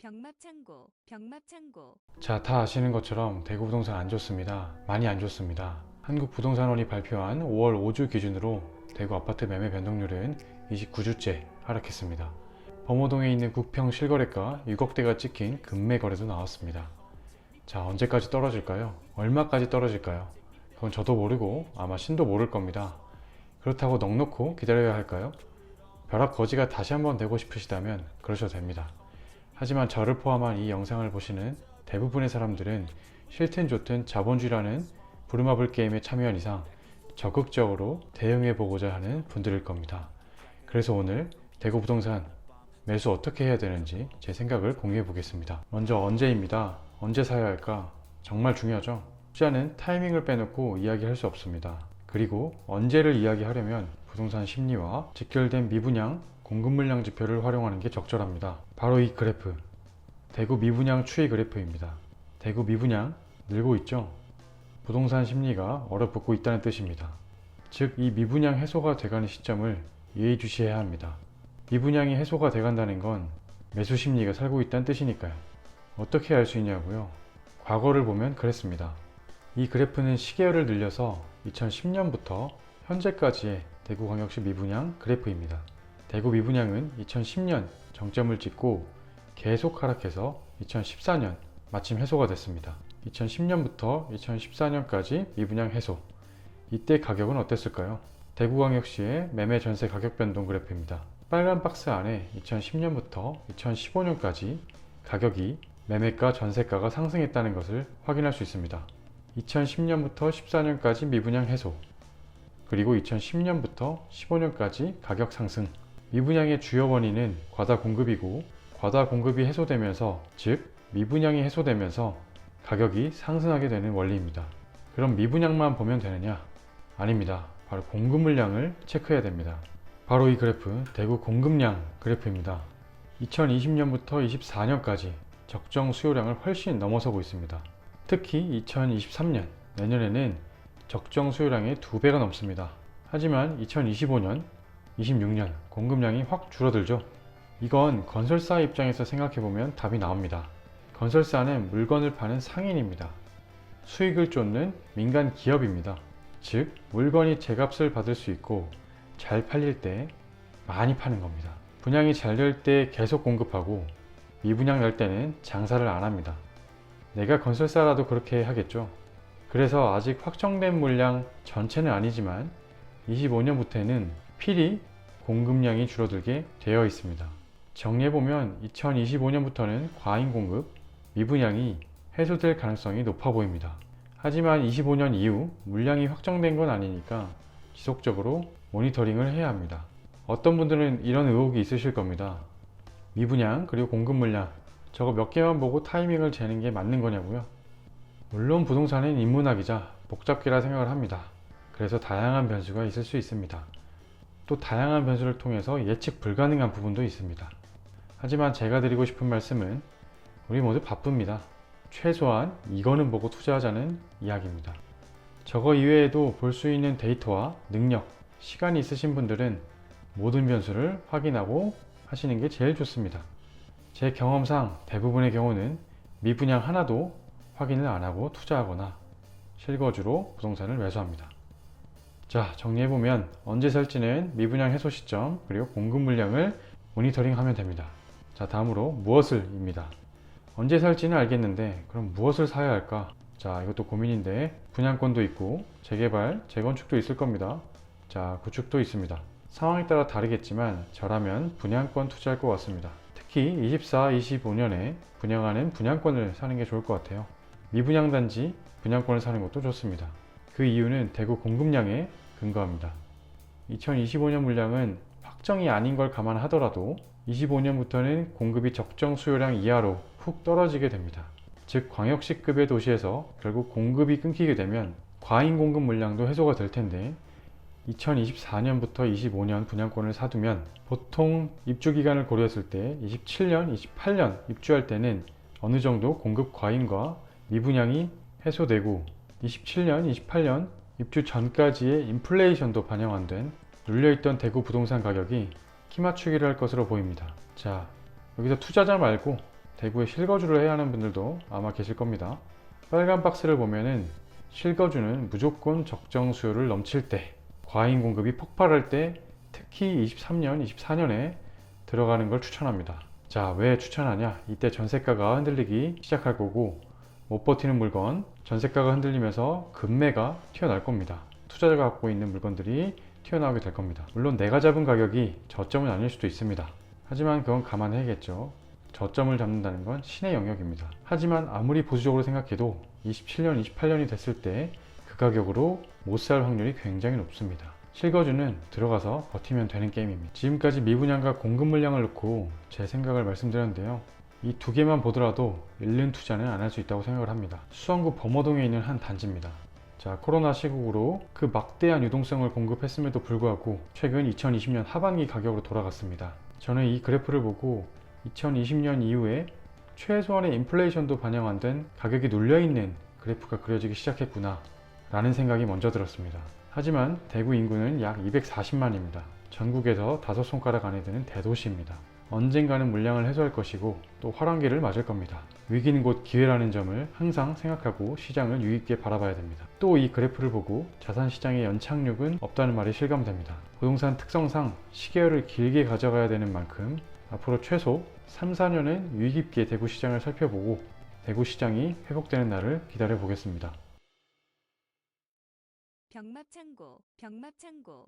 병합창고. 자, 다 아시는 것처럼 대구 부동산 안 좋습니다. 많이 안 좋습니다. 한국부동산원이 발표한 5월 5주 기준으로 대구 아파트 매매 변동률은 29주째 하락했습니다. 범호동에 있는 국평 실거래가 6억대가 찍힌 급매 거래도 나왔습니다. 자, 언제까지 떨어질까요? 얼마까지 떨어질까요? 그건 저도 모르고 아마 신도 모를 겁니다. 그렇다고 넋놓고 기다려야 할까요? 벼락 거지가 다시 한번 되고 싶으시다면 그러셔도 됩니다. 하지만 저를 포함한 이 영상을 보시는 대부분의 사람들은 싫든 좋든 자본주의라는 부루마블 게임에 참여한 이상 적극적으로 대응해 보고자 하는 분들일 겁니다. 그래서 오늘 대구 부동산 매수 어떻게 해야 되는지 제 생각을 공유해 보겠습니다. 먼저 언제입니다. 언제 사야 할까? 정말 중요하죠. 투자는 타이밍을 빼놓고 이야기할 수 없습니다. 그리고 언제를 이야기하려면 부동산 심리와 직결된 미분양 공급 물량 지표를 활용하는 게 적절합니다. 바로 이 그래프, 대구 미분양 추이 그래프입니다. 대구 미분양 늘고 있죠? 부동산 심리가 얼어붙고 있다는 뜻입니다. 즉, 이 미분양 해소가 돼가는 시점을 예의주시해야 합니다. 미분양이 해소가 돼간다는 건 매수 심리가 살고 있다는 뜻이니까요. 어떻게 알 수 있냐고요? 과거를 보면 그랬습니다. 이 그래프는 시계열을 늘려서 2010년부터 현재까지의 대구광역시 미분양 그래프입니다. 대구 미분양은 2010년 정점을 찍고 계속 하락해서 2014년 마침 해소가 됐습니다. 2010년부터 2014년까지 미분양 해소. 이때 가격은 어땠을까요? 대구광역시의 매매 전세 가격 변동 그래프입니다. 빨간 박스 안에 2010년부터 2015년까지 가격이 매매가 전세가가 상승했다는 것을 확인할 수 있습니다. 2010년부터 14년까지 미분양 해소, 그리고 2010년부터 15년까지 가격 상승. 미분양의 주요 원인은 과다 공급이고, 과다 공급이 해소되면서, 즉 미분양이 해소되면서 가격이 상승하게 되는 원리입니다. 그럼 미분양만 보면 되느냐? 아닙니다. 바로 공급 물량을 체크해야 됩니다. 바로 이 그래프, 대구 공급량 그래프입니다. 2020년부터 24년까지 적정 수요량을 훨씬 넘어서고 있습니다. 특히 2023년, 내년에는 적정 수요량의 2배가 넘습니다. 하지만 2025년, 26년 공급량이 확 줄어들죠. 이건 건설사 입장에서 생각해보면 답이 나옵니다. 건설사는 물건을 파는 상인입니다. 수익을 쫓는 민간 기업입니다. 즉, 물건이 제값을 받을 수 있고 잘 팔릴 때 많이 파는 겁니다. 분양이 잘 될 때 계속 공급하고 미분양 날 때는 장사를 안 합니다. 내가 건설사라도 그렇게 하겠죠. 그래서 아직 확정된 물량 전체는 아니지만 25년부터는 필히 공급량이 줄어들게 되어 있습니다. 정리해보면 2025년부터는 과잉 공급, 미분양이 해소될 가능성이 높아 보입니다. 하지만 25년 이후 물량이 확정된 건 아니니까 지속적으로 모니터링을 해야 합니다. 어떤 분들은 이런 의혹이 있으실 겁니다. 미분양 그리고 공급 물량 저거 몇 개만 보고 타이밍을 재는 게 맞는 거냐고요? 물론 부동산은 인문학이자 복잡기라 생각을 합니다. 그래서 다양한 변수가 있을 수 있습니다. 또 다양한 변수를 통해서 예측 불가능한 부분도 있습니다. 하지만 제가 드리고 싶은 말씀은 우리 모두 바쁩니다. 최소한 이거는 보고 투자하자는 이야기입니다. 저거 이외에도 볼 수 있는 데이터와 능력, 시간이 있으신 분들은 모든 변수를 확인하고 하시는 게 제일 좋습니다. 제 경험상 대부분의 경우는 미분양 하나도 확인을 안 하고 투자하거나 실거주로 부동산을 매수합니다. 자, 정리해보면 언제 살지는 미분양 해소 시점 그리고 공급 물량을 모니터링하면 됩니다. 자, 다음으로 무엇을 입니다. 언제 살지는 알겠는데 그럼 무엇을 사야 할까? 자, 이것도 고민인데 분양권도 있고 재개발, 재건축도 있을 겁니다. 자, 구축도 있습니다. 상황에 따라 다르겠지만 저라면 분양권 투자할 것 같습니다. 특히 24, 25년에 분양하는 분양권을 사는 게 좋을 것 같아요. 미분양 단지 분양권을 사는 것도 좋습니다. 그 이유는 대구 공급량에 근거합니다. 2025년 물량은 확정이 아닌 걸 감안하더라도 25년부터는 공급이 적정 수요량 이하로 훅 떨어지게 됩니다. 즉, 광역시급의 도시에서 결국 공급이 끊기게 되면 과잉 공급 물량도 해소가 될 텐데 2024년부터 25년 분양권을 사두면 보통 입주 기간을 고려했을 때 27년, 28년 입주할 때는 어느 정도 공급 과잉과 미분양이 해소되고 27년, 28년 입주 전까지의 인플레이션도 반영 안 된 눌려있던 대구 부동산 가격이 키 맞추기를 할 것으로 보입니다. 자, 여기서 투자자 말고 대구에 실거주를 해야 하는 분들도 아마 계실 겁니다. 빨간 박스를 보면은 실거주는 무조건 적정 수요를 넘칠 때, 과잉 공급이 폭발할 때, 특히 23년, 24년에 들어가는 걸 추천합니다. 자, 왜 추천하냐? 이때 전세가가 흔들리기 시작할 거고, 못 버티는 물건, 전세가가 흔들리면서 급매가 튀어나올 겁니다. 투자자가 갖고 있는 물건들이 튀어나오게 될 겁니다. 물론 내가 잡은 가격이 저점은 아닐 수도 있습니다. 하지만 그건 감안해야겠죠. 저점을 잡는다는 건 신의 영역입니다. 하지만 아무리 보수적으로 생각해도 27년, 28년이 됐을 때 그 가격으로 못 살 확률이 굉장히 높습니다. 실거주는 들어가서 버티면 되는 게임입니다. 지금까지 미분양과 공급 물량을 놓고 제 생각을 말씀드렸는데요. 이 두 개만 보더라도 잃는 투자는 안 할 수 있다고 생각을 합니다. 수성구 범어동에 있는 한 단지입니다. 자, 코로나 시국으로 그 막대한 유동성을 공급했음에도 불구하고 최근 2020년 하반기 가격으로 돌아갔습니다. 저는 이 그래프를 보고 2020년 이후에 최소한의 인플레이션도 반영 안 된 가격이 눌려있는 그래프가 그려지기 시작했구나 라는 생각이 먼저 들었습니다. 하지만 대구 인구는 약 240만입니다. 전국에서 5손가락 안에 드는 대도시입니다. 언젠가는 물량을 해소할 것이고 또 화랑기를 맞을 겁니다. 위기는 곧 기회라는 점을 항상 생각하고 시장을 유의있게 바라봐야 됩니다. 또 이 그래프를 보고 자산시장의 연착륙은 없다는 말이 실감됩니다. 부동산 특성상 시계열을 길게 가져가야 되는 만큼 앞으로 최소 3, 4년은 유의 깊게 대구 시장을 살펴보고 대구 시장이 회복되는 날을 기다려 보겠습니다. 병합창고